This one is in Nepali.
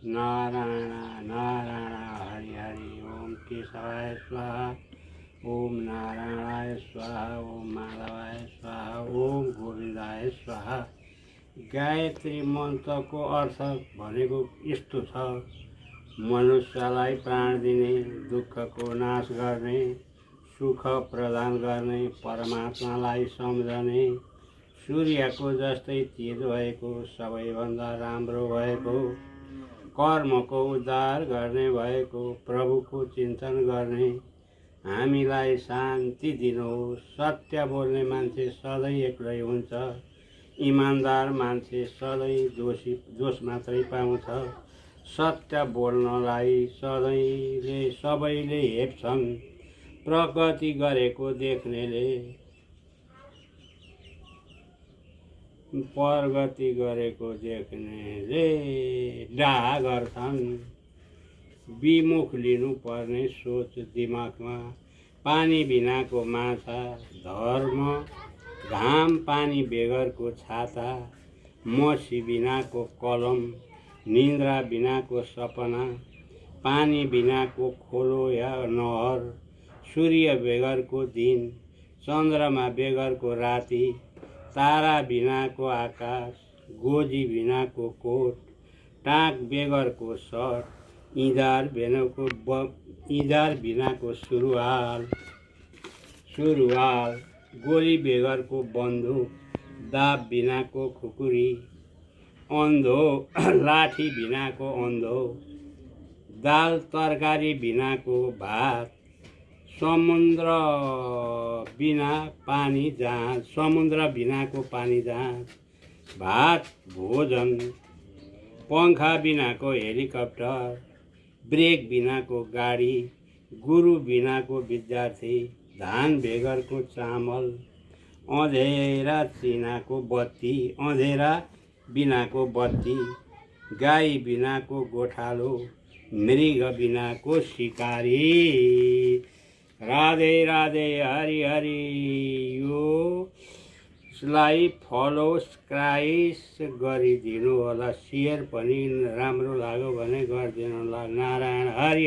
नारायण नारायण हरि हरि। ओम केशवाय स्वाहा, ओम नारायणाय स्वाहा, ओम माधवाय स्वाहा, ओम गोविन्दाय स्वाहा। गायत्री मन्त्रको अर्थ भनेको यस्तो छ, मनुष्यलाई प्राण दिने, दुःखको नाश गर्ने, सुख प्रदान गर्ने, परमात्मालाई सम्झने, सूर्यको जस्तै तेज भएको, सबैभन्दा राम्रो भएको, कर्मको उद्धार गर्ने भएको, प्रभुको चिन्तन गर्ने, हामीलाई शान्ति दिनुहोस्। सत्य बोल्ने मान्छे सधैँ एक्लै हुन्छ, इमान्दार मान्छे सधैँ दोष मात्रै पाउँछ। सत्य बोल्नलाई सबैले हेप्छन्, प्रगति गरेको देख्नेले डाहा गर्छन्। विमुख लिनुपर्ने सोच दिमागमा, पानी बिनाको माछा, धर्म घाम पानी बेगरको छाता, मसी बिनाको कलम, निन्द्रा बिनाको सपना, पानी बिनाको खोलो या नहर, सूर्य बेगरको दिन, चन्द्रमा बेगरको राति, तारा बिनाको आकाश, गोजी बिनाको कोट, टाँक बेगरको सर्ट, इँदार बिनाको सुरुवाल, गोली बेगरको बन्दुक, दाब बिनाको खुकुरी, अन्धो लाठी बिनाको अन्धो, दाल तरकारी बिनाको भात, समुद्र बिनाको पानी जहाज, भात भोजन, पंखा बिनाको हेलिकप्टर, ब्रेक बिनाको गाडी, गुरु बिनाको विद्यार्थी, धान बेगरको चामल, अँधेरा बिनाको बत्ती, गाई बिनाको गोठालो, मृग बिनाको शिकारी। राधे राधे हरि हरि। यसलाई फलो सब्सक्राइब गरिदिनु होला, सेयर पनि राम्रो लाग्यो भने गरिदिनु होला। नारायण हरि।